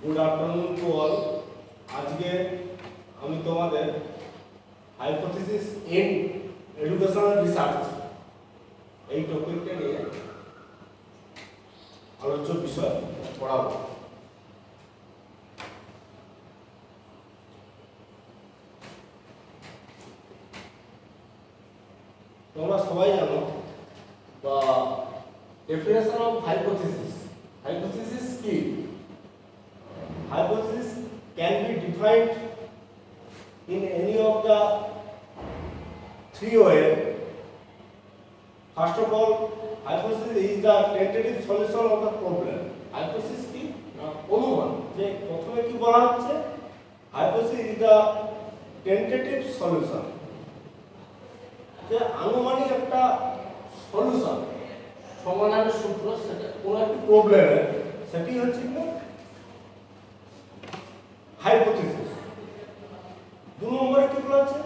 Good afternoon to all. आज के আমি তোমাদের হাইপোথিসিস ইন এডুকেশনাল রিসার্চ এই টপিকটা নিয়ে আলোচ্য বিষয় পড়াবো। তোমরা সবাই জানো বা ডেফিনেশন অফ হাইপোথিসিস। হাইপোথিসিস কি? Hypothesis can be defined in any of the three ways. First of all, hypothesis is the tentative solution of the problem. Hypothesis কি? অনুমান। যে প্রথমে কি বলা হচ্ছে? Hypothesis is the tentative solution. যে আনুমানিক একটা সলিউশন, সমাধানের সূত্র, সেটা কোন একটা প্রবলেমের, সেটি হচ্ছে কি hypothesis. दो नंबर की बोला है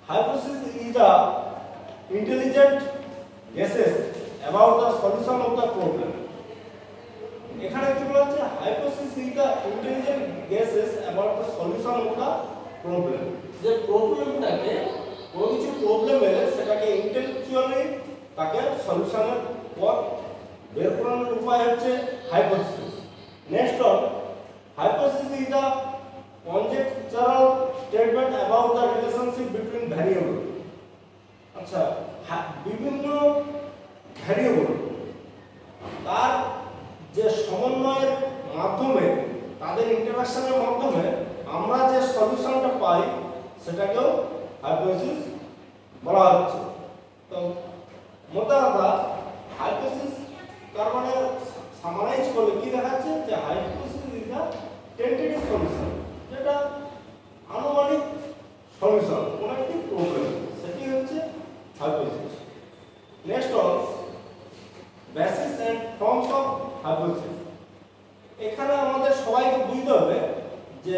hypothesis is the intelligent guesses about the solution of the problem. এখানে কি বলা আছে? hypothesis is the intelligent guesses about the solution of the problem. যে প্রবলেমটাকে কোন কিছু প্রবলেম এলে সেটাকে ইন্টেলেকচুয়ালি তাকে সলিউশনের পথ বের করানোর উপায় হচ্ছে hypothesis. Next on, hypothesis is the conjectural statement about the relationship between variable. আচ্ছা, বিভিন্ন ভ্যারিয়েবল তার যে সমন্বয়ের মাধ্যমে, তাদের ইন্টারঅ্যাকশনের মাধ্যমে আমরা যে সলিউশনটা পাই সেটাকেও হাইপোথিসিস বলা হচ্ছে। তো মোটা কথা হাইপোথিসিস তার মানে সামারাইজ করলে কি দেখাচ্ছে যে hypothesis is the tentative solution, যেটা আনুমানিক সলিউশন কোন একটি প্রবলেম, সেটি হচ্ছে hypothesis. Next on basis and forms of hypothesis. এখানে আমাদের সবাইকে বুঝতে হবে যে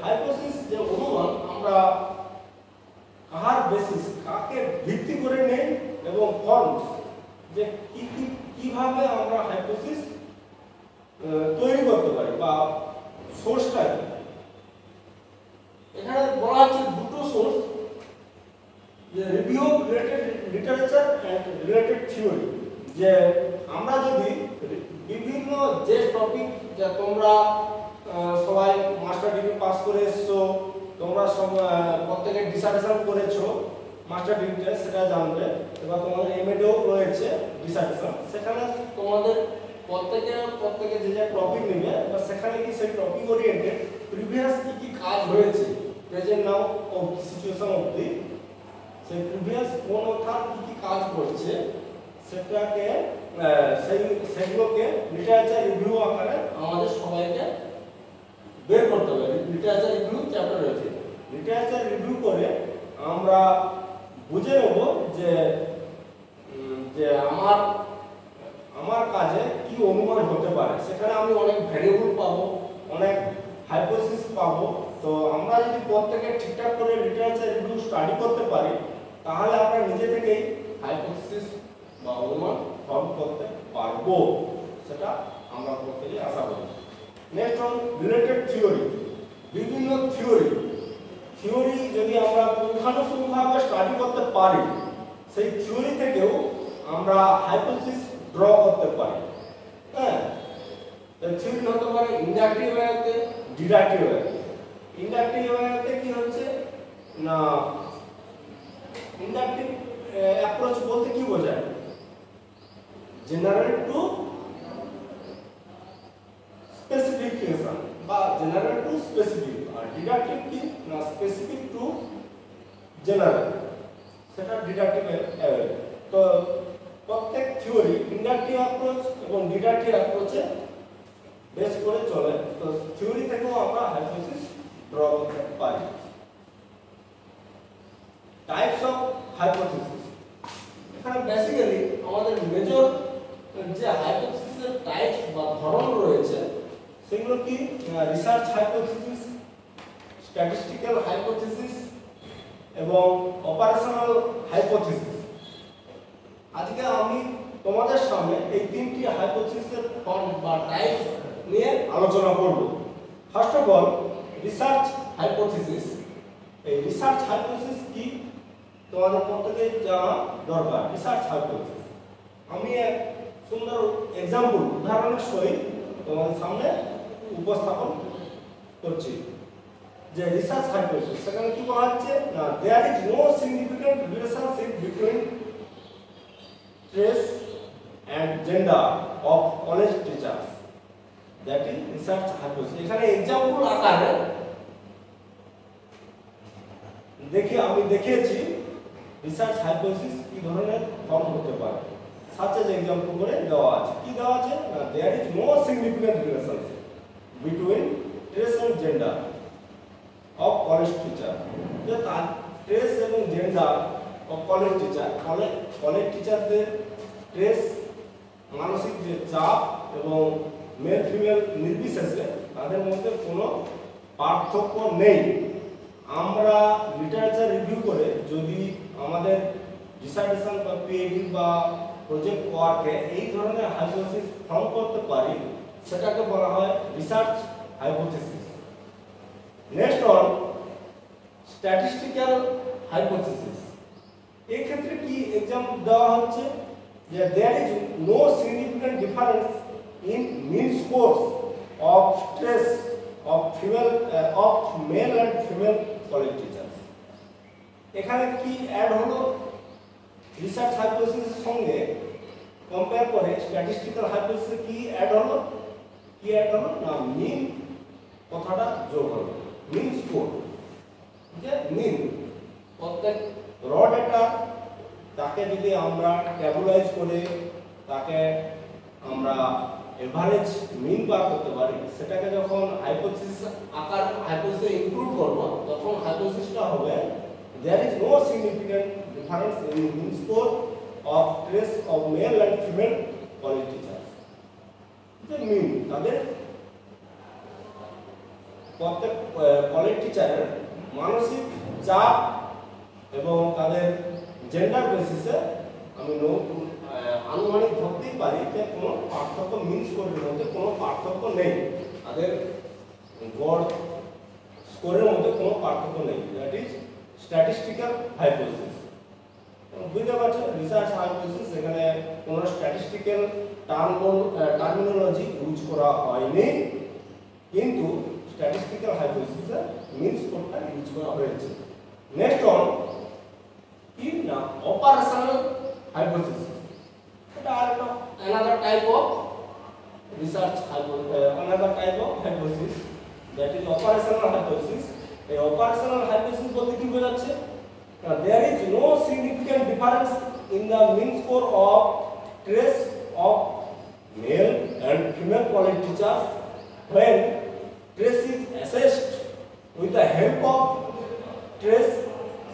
হাইপোথিসিস যে অনুমান আমরা কার বেসিস, কাকে ভিত্তি করে নেই, এবং ফর্মস যে কিভাবে আমরা হাইপোথিসিস তৈরি করতে পারি বা সোর্সটা কি। এখানে বলা হচ্ছে দুটো সোর্স, যে review of related literature and related theory. যে আমরা যদি বিভিন্ন যে টপিক, যে তোমরা সবাই মাস্টার ডিগ্রি পাস করে এসছো, তোমরা সব প্রত্যেকে ডিসার্টেশন করেছো মাস্টার ডিগ্রিতে, সেটা জানবে। এবার তোমাদের এমএডও রয়েছে ডিসার্টেশন, সেখানে তোমাদের প্রত্যেকে যে যে টপিক নেবে বা সেখানে কি সেই টপিক ওরিয়েন্টেড প্রিভিয়াস কি কাজ হয়েছে, present now of situation of the, সেই প্রিভিয়াস কোন অর্থাৎ কি কাজ করছে সেটাকে সেগুলোকে লিটারেচার রিভিউ আকারে আমাদের সবাইকে বের করতে হবে। লিটারেচার রিভিউ চ্যাপ্টার রয়েছে, লিটারেচার রিভিউ করে আমরা বুঝে নেব যে যে আমার কাজে কি অনুমান হতে পারে। সেখানে আমি অনেক ভ্যারিয়েবল পাবো, অনেক হাইপোথিসিস পাবো। তো আমরা যদি প্রত্যেকে ঠিকঠাক করে লিটারেচার রিভিউ স্টাডি করতে পারি, তাহলে আমরা নিজে থেকেই হাইপোথিসিস বা অনুমান ফর্ম করতে পারবো, সেটা আমরা প্রত্যেকেই আশা করি। Next on related theory. বিভিন্ন থিওরি যদি আমরা পুঙ্খানুপুঙ্খভাবে স্টাডি করতে পারি, সেই থিওরি থেকেও আমরা হাইপোথিসিস ড্র করতে পারি। হ্যাঁ, থিওরি হতে পারে ইন্ডাকটিভ ওয়েতে, ডিডাকটিভ ওয়েতে। ইন্ডাকটিভ ওয়েতে কি হচ্ছে না, ইন্ডাকটিভ অ্যাপ্রোচ বলতে কি বোঝায়? জেনারেল টু স্পেসিফিকেশন বা জেনারেল টু স্পেসিফিক। আর ডিডাকটিভ কি না, স্পেসিফিক টু জেনারেল, সেটা ডিডাকটিভ অ্যাওয়ে। তো প্রত্যেক থিওরি ইন্ডাকটিভ অ্যাপ্রোচ এবং ডিডাকটিভ অ্যাপ্রোচে বেস করে চলে। তো থিওরি থেকেও আমরা হাইপোথিসিস ড্র করতে পারি। Types of hypothesis. এখানে বেসিক্যালি আমাদের মেজর যে হাইপোথিসিসের টাইপস বা ধরন রয়েছে সেগুলো কি? রিসার্চ হাইপোথিসিস, স্ট্যাটিস্টিক্যাল হাইপোথিসিস এবং অপারেশনাল হাইপোথিসিস। আজকে আমি তোমাদের সামনে এই তিনটি হাইপোথিসিসের ফর্ম বা টাইপ নিয়ে আলোচনা করব। First of all research hypothesis. এই রিসার্চ হাইপোথিসিস কি তোমাদের প্রত্যেকের জানা দরকার। রিসার্চ হাইপোথিসিস আমি এক সুন্দর এক্সাম্পল উদাহরণের সহিত তোমাদের সামনে উপস্থাপন করছি। যে রিসার্চ হাইপোথিসিস সেখানে কি বলা হচ্ছে না, there is no significant relationship between race and gender of college teachers, that is research hypothesis। এখানে एग्जांपल আকারে দেখি আমি দেখিয়েছি রিসার্চ হাইপোথিসিস কি ধরনের ফর্ম হতে পারে। সাচ এজ एग्जांपल করে দেওয়া আছে। কি দেওয়া আছে না, there is no significant relationship between race and gender of college teacher। যে তার race এবং gender কলেজ টিচার, কলেজ টিচারদের স্ট্রেস, মানসিক যে চাপ এবং মেল ফিমেল নির্বিশেষে তাদের মধ্যে কোনো পার্থক্য নেই। আমরা লিটারেচার রিভিউ করে যদি আমাদের ডিসার্টেশন বা পিএইচডি বা প্রজেক্ট ওয়ার্কে এই ধরনের হাইপোথিসিস ফর্ম করতে পারি, সেটাকে বলা হয় research hypothesis. Next on statistical hypothesis. এই ক্ষেত্রে কি एग्जांपल দেওয়া হচ্ছে যে there is no significant difference in mean scores of stress of male and female college teachers। এখানে কি অ্যাড হলো রিসার্চ হাইপোথিসিসের সঙ্গে কম্পেয়ার করে স্ট্যাটিস্টিক্যাল হাইপোথিসিস কি অ্যাড হলো না মিন কথাটা যোগ হলো। মিন স্কোর, যে মিন প্রত্যেক র ডেটা তাকে যদি আমরা ট্যাবুলাইজ করে তাকে আমরা এভারেজ মিন বার করতে পারি, সেটাকে যখন হাইপোথিসিস আকার হাইপোথিসে ইনক্লুড করব, তখন হাইপোথিসিসটা হবে there is no significant difference in mean score of trace of male and female college teachers। যে মিন তাদের প্রত্যেক কলেজ টিচারের মানসিক চাপ এবং তাদের জেন্ডার বেসিসে আমি আনুমানিক ধরতেই পারি যে কোনো পার্থক্য মিন স্কোরের মধ্যে কোনো পার্থক্য নেই, তাদের গড় স্কোরের মধ্যে কোনো পার্থক্য নেই। That is statistical hypothesis. বুঝতে পারছো রিসার্চ হাইপোথিসিস এখানে কোনো স্ট্যাটিস্টিক্যাল টার্মিনোলজি ইউজ করা হয়নি, কিন্তু স্ট্যাটিস্টিক্যাল হাইপোথিসিসে মিন স্কোরটা ইউজ করা হয়েছে। নেক্সট অন কি না অপারেশনাল হাইপোথিসিস। এটা আরেকটা another type of research hypothesis, that is operational hypothesis। এই operational hypothesis বলতে কি বোঝাচ্ছে, there is no significant difference in the mean score of trace of male and female college teachers when trace is assessed with the help of trace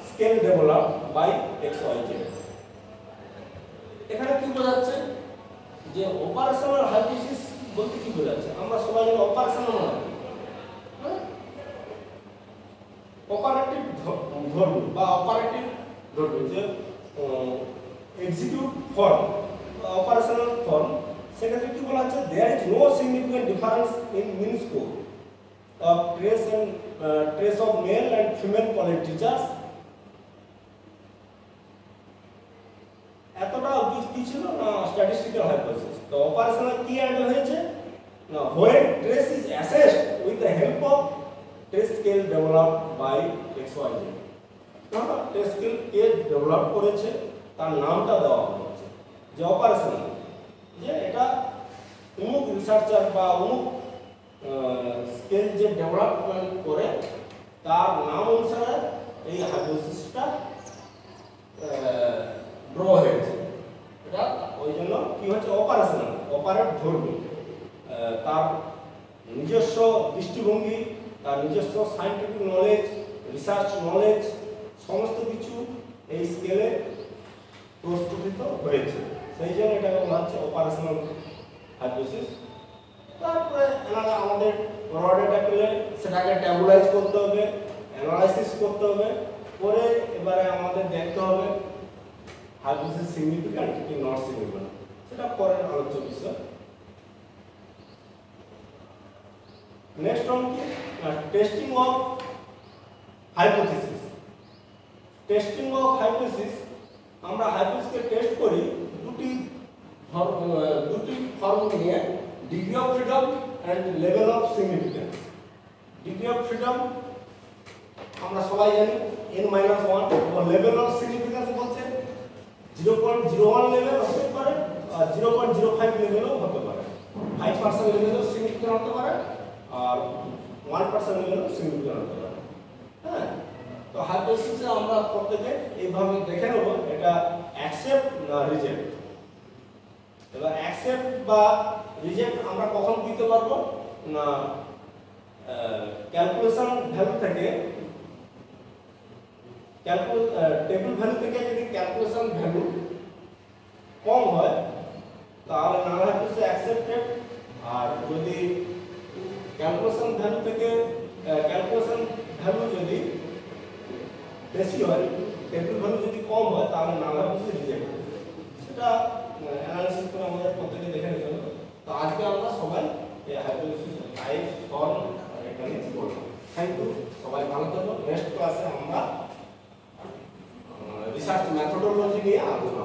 scale developed by XYZ। এখানে কি বোঝাচ্ছে যে operational hypothesis বলতে কি বোঝাচ্ছে, আমরা সবাই জানি অপারেশনাল মানে অপারেটিভ ধর্ম বা অপারেটিভ ধর্ম, যে এক্সিকিউট ফর্ম অপারেশনাল ফর্ম। সেক্ষেত্রে কি বলা হচ্ছে there is no significant difference in mean score of trace of male and female college teachers। এতটা কি ছিল না স্ট্যাটিস্টিক্যাল হাইপোথিসিস। তো অপারেশনাল কি অ্যাড হয়েছে না when trace is assessed with the help of trace scale developed by XYZ। আমরা trace scale কে develop করেছে তার নামটা দেওয়া হয়েছে যে অপারেশনাল, যে এটা অমুক রিসার্চার বা অমুক স্কেল যে ডেভেলপমেন্ট করে তার নাম অনুসারে এই হাইপোথিসিসটা ড্র হয়েছে। এটা ওই জন্য কি হচ্ছে অপারেশনাল, অপারেট ধর্মী, তার নিজস্ব দৃষ্টিভঙ্গি, তার নিজস্ব সায়েন্টিফিক নলেজ, রিসার্চ নলেজ সমস্ত কিছু এই স্কেলে প্রস্ফুটিত হয়েছে, সেই জন্য এটাকে বলা হচ্ছে অপারেশনাল হাইপোথিসিস। তারপরে আমাদের র ডেটা পেলে সেটাকে ট্যাবুলাইজ করতে হবে, অ্যানালাইসিস করতে হবে, করে এবারে আমাদের দেখতে হবে হাইপোথিসিস সিগনিফিক্যান্ট কি নট সিগনিফিক্যান্ট, সেটা পরের আলোচ্য বিষয়। নেক্সট অন কি testing of hypothesis. Testing of hypothesis, আমরা হাইপোথিসকে টেস্ট করি দুটি ফর্ম নিয়ে, degree of freedom and level of significance. Degree of freedom আমরা সবাই জানি n-1, এবং লেভেল অফ সিগনিফিকেন্স বলতে 0.01 লেভেল হতে পারে আর 0.05 লেভেলও হতে পারে। 5% লেভেলও সিগনিফিকেন্ট হতে পারে আর 1% লেভেলও সিগনিফিকেন্ট হতে পারে। হ্যাঁ, তো হাইপোথিসিসে আমরা প্রত্যেকে এইভাবে দেখে নেব এটা অ্যাকসেপ্ট না রিজেক্ট। এবার অ্যাকসেপ্ট বা রিজেক্ট আমরা কখন দিতে পারবো না ক্যালকুলেশন ভ্যালু থেকে, টেবিল ভ্যালু থেকে যদি ক্যালকুলেশন ভ্যালু কম হয় তাহলে নাল হাইপোথিসিস অ্যাকসেপ্টেড, আর যদি ক্যালকুলেশন ভ্যালু থেকে ক্যালকুলেশন ভ্যালু যদি বেশি হয়, টেবিল ভ্যালু যদি কম হয় তাহলে নাল হাইপোথিসিস রিজেক্ট। সেটা অ্যানালিসিস করে আমাদের প্রত্যেকে দেখে নিতে হবে। তো আজকে আমরা সবাই এই হাইপোথিসিস টাইপ ফর্ম এটা নিয়ে পড়ব। থ্যাংক ইউ, সবাই ভালো থাকবেন। নেক্সট ক্লাসে আমরা রিসার্চ মেথডোলজি নিয়ে আলোচনা